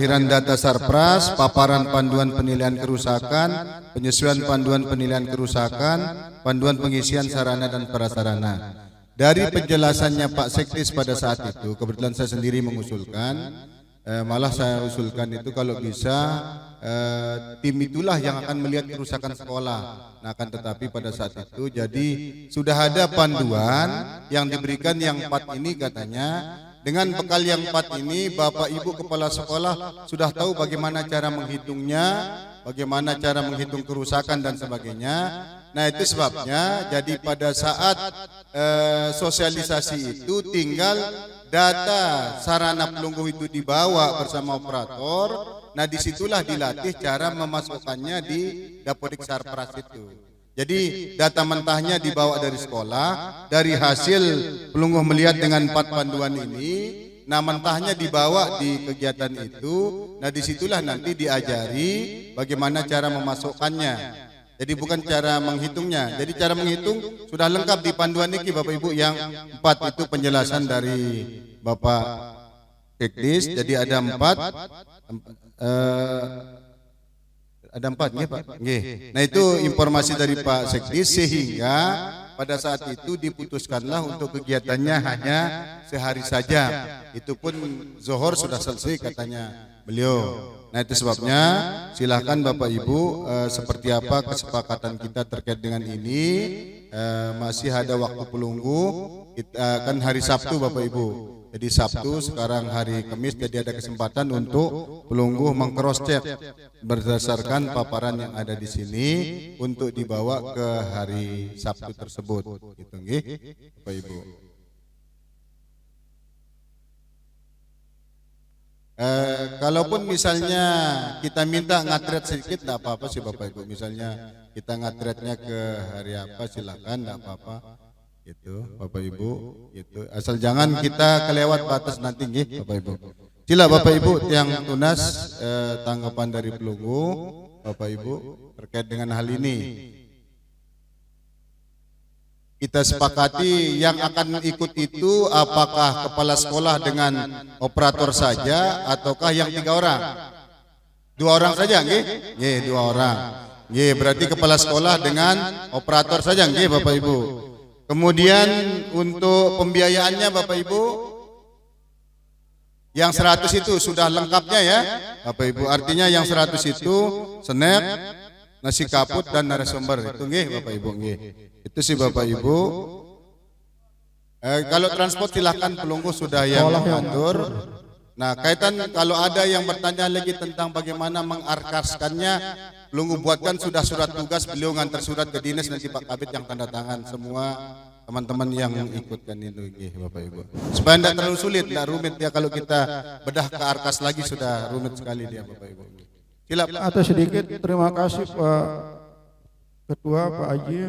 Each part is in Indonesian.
pemutahiran data Sarpras, paparan panduan penilaian kerusakan, penyesuaian panduan penilaian kerusakan, panduan pengisian sarana dan prasarana. Dari penjelasannya Pak Sekdes pada saat itu, kebetulan saya sendiri mengusulkan, malah saya usulkan itu kalau bisa tim itulah yang akan melihat kerusakan sekolah. Nah, akan tetapi pada saat itu jadi sudah ada panduan yang diberikan yang 4 ini katanya. Dengan bekal yang 4 ini Bapak Ibu Kepala Sekolah sudah tahu bagaimana cara menghitungnya, bagaimana cara menghitung kerusakan dan sebagainya. Nah, itu sebabnya jadi pada saat sosialisasi itu tinggal data sarana pelungguh itu dibawa bersama operator. Nah, disitulah dilatih cara memasukkannya di Dapodik Sarpras itu. Jadi data mentahnya dibawa dari sekolah, dari hasil pelungguh melihat dengan 4 panduan ini, nah mentahnya dibawa di kegiatan itu, nah disitulah nanti diajari bagaimana cara memasukkannya. Jadi bukan cara menghitungnya, jadi cara menghitung sudah lengkap di panduan ini Bapak Ibu yang 4 itu penjelasan dari Bapak Sekdes. Jadi ada 4 ya Pak. Nah, itu informasi dari Pak Sekdes, sehingga pada saat itu diputuskanlah untuk kegiatannya hanya sehari saja. Itu pun zuhur sudah selesai katanya beliau. Nah, itu sebabnya silakan Bapak Ibu seperti apa kesepakatan kita terkait dengan ini. Masih ada waktu pelungguh, kan hari Sabtu Bapak Ibu. Jadi Sabtu, sekarang hari Kamis, jadi ada kesempatan untuk pelungguh meng-cross check berdasarkan paparan yang ada di sini untuk dibawa ke hari Sabtu tersebut. Gitu nggih, Bapak Ibu. Kalaupun misalnya kita minta ngatret sedikit, tidak apa-apa sih Bapak Ibu. Misalnya kita ngatretnya ke hari apa, silakan, tidak apa-apa. Itu Bapak Ibu, itu asal jangan kita kelewat batas nanti nggih Bapak Ibu. Sila Bapak Ibu yang tunas tanggapan dari pelungguh Bapak Ibu terkait dengan hal ini. Kita sepakati yang akan ikut itu apakah kepala sekolah dengan operator saja ataukah yang 3 orang? 2 orang saja nggih? Nggih, 2 orang. Nggih, berarti kepala sekolah dengan operator saja nggih Bapak Ibu. Kemudian untuk pembiayaannya Bapak Ibu yang 100 itu sudah lengkapnya ya Bapak Ibu. Artinya yang 100 itu snack, nasi kaput dan narasumber. Itu nggih Bapak Ibu nggih. Itu sih Bapak Ibu. Kalau transport silakan pelungguh sudah yang mengatur. Nah, kaitan kalau ada yang bertanya lagi tentang bagaimana mengarkaskannya, pelungguh buatkan sudah surat tugas, beliau ngantar surat ke dinas, nanti Pak Kabid yang tanda tangan semua teman-teman yang ikutkan itu Bapak Ibu. Supaya tidak terlalu sulit, tidak rumit ya, kalau kita bedah ke arkas lagi sudah rumit sekali dia Bapak Ibu. Silakan. Atas sedikit terima kasih Pak Ketua Pak Haji.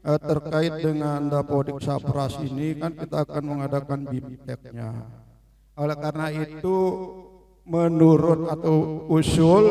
Terkait dengan Dapodik Sarpras ini kan kita akan mengadakan BIMTEK-nya. Oleh karena itu menurut atau usul,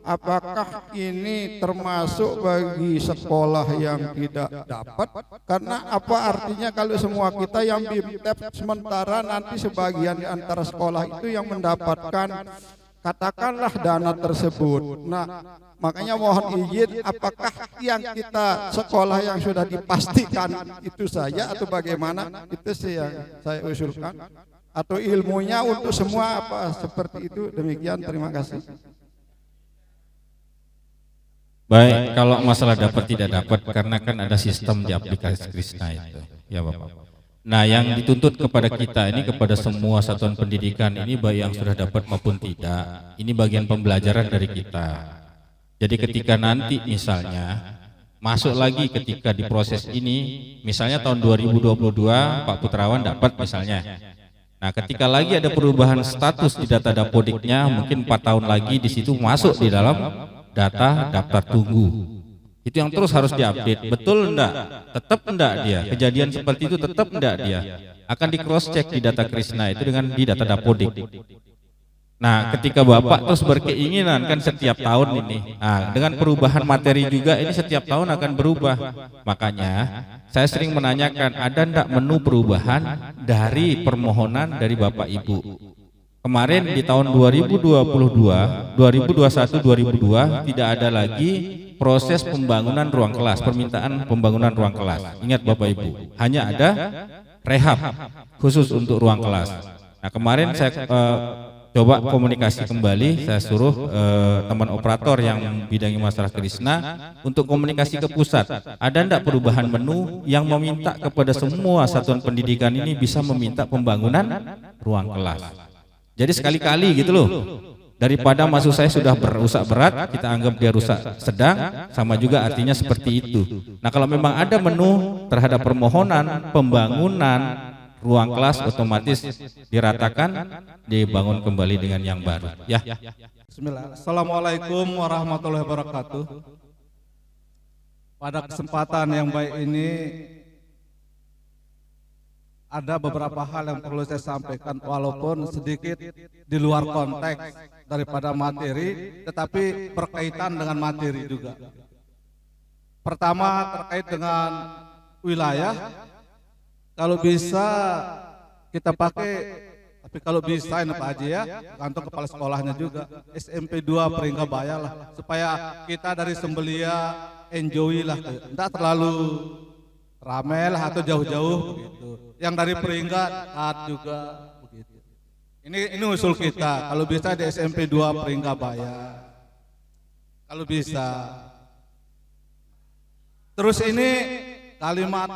apakah ini termasuk bagi sekolah yang tidak dapat? Karena apa artinya kalau semua kita yang BIMTEK, sementara nanti sebagian di antara sekolah itu yang mendapatkan katakanlah dana tersebut. Nah, makanya mohon izin, apakah yang kita sekolah yang sudah dipastikan itu saja atau bagaimana? Itu sih yang saya usulkan. Atau ilmunya untuk semua apa seperti itu. Demikian, terima kasih. Baik, kalau masalah dapat tidak dapat, karena kan ada sistem di aplikasi Krisna itu ya Bapak. Nah, yang dituntut kepada kita ini, kepada semua satuan pendidikan ini, baik yang sudah dapat maupun tidak, ini bagian pembelajaran dari kita. Jadi ketika nanti misalnya masuk lagi ketika di proses ini, misalnya tahun 2022 Pak Putrawan dapat misalnya. Nah, ketika lagi ada perubahan status di data Dapodiknya, mungkin 4 tahun lagi di situ masuk di dalam data daftar tunggu. Itu yang terus harus diupdate. Betul enggak? Tetap enggak dia? Kejadian seperti itu tetap enggak dia? Akan di cross check di data Krisna itu dengan di data Dapodik. Nah, ketika Bapak terus berkeinginan kan setiap tahun ini, nah, dengan perubahan materi juga ini setiap tahun akan berubah. Makanya saya sering menanyakan, ada enggak menu perubahan dari permohonan dari Bapak Ibu? kemarin di tahun 2022, 2021, 2002 tidak ada lagi proses pembangunan ruang kelas, permintaan pembangunan ruang kelas. Ingat Bapak Ibu, hanya ada rehab khusus untuk ruang kelas. Nah kemarin saya coba komunikasi kembali, saya suruh teman operator yang bidangi masalah Krishna untuk komunikasi ke pusat. Ada enggak perubahan menu yang meminta kepada semua satuan pendidikan ini bisa meminta pembangunan ruang kelas. Jadi sekali-kali gitu loh, daripada maksud saya sudah berusak berat, kita anggap dia rusak sedang, sama juga artinya seperti itu. Nah kalau memang ada menu terhadap permohonan pembangunan ruang kelas, otomatis diratakan, dibangun kembali dengan yang baru. Ya. Bismillah. Assalamualaikum warahmatullahi wabarakatuh. Pada kesempatan yang baik ini ada beberapa hal yang perlu saya sampaikan walaupun sedikit di luar konteks daripada materi, tetapi berkaitan dengan materi juga. Pertama terkait dengan wilayah, kalau bisa kita pakai, tapi kalau bisa ini Pak Haji ya, kantor kepala sekolahnya juga SMP 2 Pringgabaya lah, supaya kita dari Sembelia enjoy lah, tidak terlalu ramai lah atau jauh-jauh begitu. Yang dari Peringgat dekat juga begitu. Ini usul kita, kalau bisa di SMP 2 Pringgabaya. Kalau bisa. Terus ini kalimat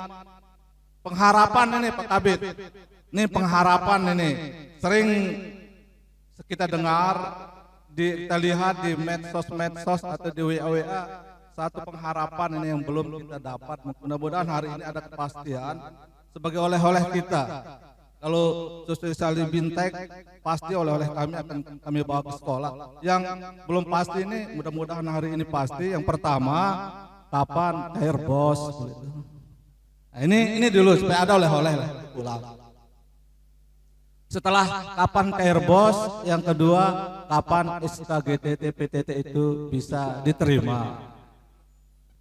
pengharapan ini Pak Kabit. Ini pengharapan ini sering kita dengar, kita lihat di medsos atau di WA. Satu pengharapan ini yang belum kita dapat. Mudah-mudahan hari ini ada kepastian sebagai oleh-oleh kita. Kalau Susu Sali Bintek pasti oleh-oleh kami akan kami bawa ke sekolah. Yang belum pasti ini mudah-mudahan hari ini pasti. Yang pertama, kapan Airbus? Nah, ini dulu supaya ada oleh-oleh pulang. Setelah kapan Airbus, yang kedua kapan SKGTT PTT itu bisa diterima.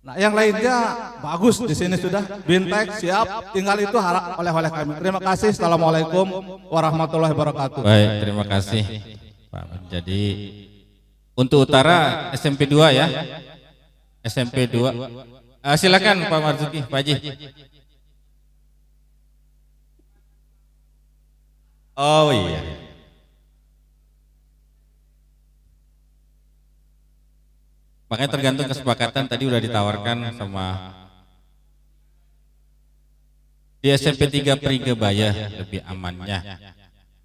Nah, yang lainnya bagus di sini sudah Bintek siap, tinggal itu harap oleh-oleh kami. Terima kasih. Assalamualaikum warahmatullahi wabarakatuh. Baik, terima kasih Pak. Jadi untuk utara SMP 2 ya. SMP 2. Silakan Pak Marzuki, Pak Haji. Oh iya. Makanya tergantung kesepakatan tadi udah ditawarkan sama di SMP 3 Pringgabaya lebih amannya.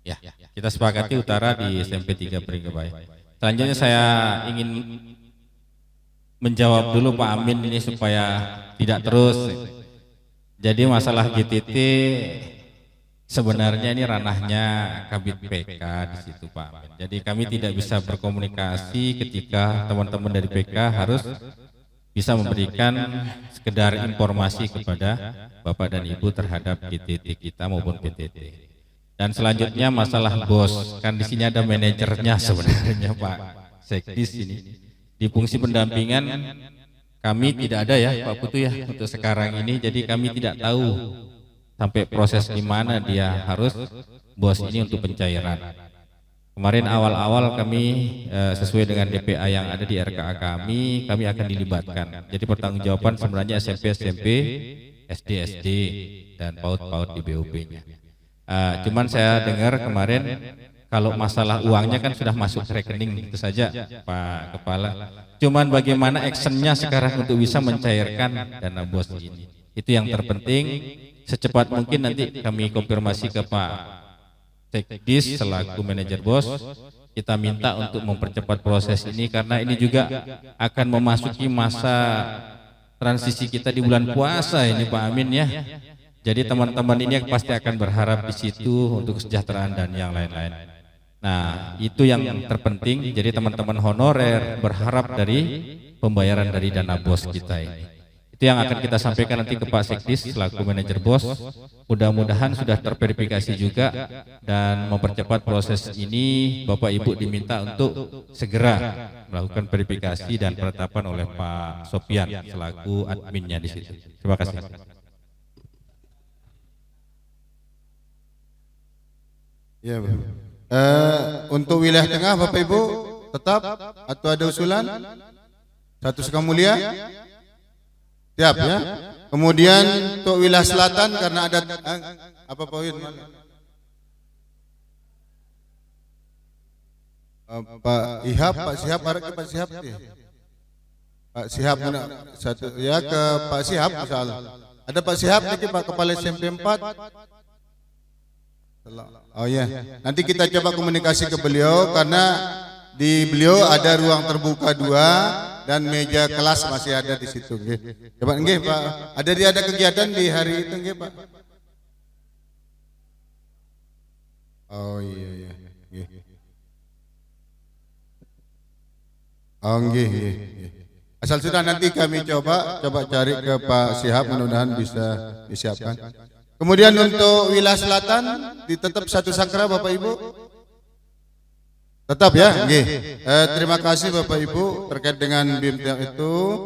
Ya, kita sepakati utara di SMP 3 Pringgabaya. Selanjutnya saya ingin menjawab dulu Pak Amin ini supaya tidak terus. Jadi masalah GTT sebenarnya ini ranahnya Kabid PK di situ Pak Amin. Jadi kami tidak bisa berkomunikasi ketika teman-teman dari PK harus bisa memberikan sekedar informasi kepada Bapak dan Ibu terhadap GTT kita maupun PTT. Dan selanjutnya masalah bos, kan di sini ada manajernya sebenarnya Pak Sekdis ini. Di fungsi pendampingan kami tidak ada ya Pak Putu ya untuk sekarang ini, jadi kami tidak tahu sampai proses di mana dia harus bos ini untuk pencairan. Kemarin awal-awal kami sesuai dengan DPA yang ada di RKA kami akan dilibatkan. Jadi pertanggungjawaban sebenarnya SMP, SD, dan PAUD di BUP-nya. Cuman saya dengar kemarin kalau masalah uangnya kan sudah masuk ke rekening itu saja Pak Kepala. Cuman bagaimana actionnya sekarang untuk bisa mencairkan dana bos ini. Itu yang terpenting. Secepat mungkin nanti kami konfirmasi ke Pak Sekdis selaku manajer bos. Kita minta untuk mempercepat proses ini karena ini juga akan memasuki masa transisi kita di bulan puasa ini Pak Amin ya. Jadi teman-teman ini pasti akan berharap di situ untuk kesejahteraan dan yang lain-lain. Nah, itu yang terpenting. Jadi teman-teman honorer berharap dari pembayaran dari dana bos kita ini. Itu yang akan kita sampaikan nanti ke Pak Sekdis selaku manajer bos. Mudah-mudahan sudah terverifikasi juga dan mempercepat proses ini. Bapak Ibu diminta untuk segera melakukan verifikasi dan penetapan oleh Pak Sopian selaku adminnya di situ. Terima kasih. Ya, Untuk wilayah tengah Bapak Ibu tetap atau ada usulan? Satu Suka Mulia? Siap ya. Kemudian untuk wilayah selatan karena ada apa poin? Pak Ihab, Pak Sihab, arah ke Pak Sihab ya. Pak Sihab mana? Satu ya ke Pak Sihab misal. Ada Pak Sihab nanti Pak Kepala SMP 4. Oh ya, nanti kita coba komunikasi ke beliau karena di beliau ada ruang terbuka 2 dan meja kelas masih ada di situ. Coba nggih Pak, ada kegiatan di hari itu nggih Pak. Oh iya. Oh nggih. Asal sudah nanti kami coba cari ke Pak Sihab, mudah-mudahan bisa disiapkan. Kemudian untuk wilayah selatan tetap satu sakra Bapak Ibu. Tetap ya, nggih. Terima kasih Bapak Ibu terkait dengan BIM itu.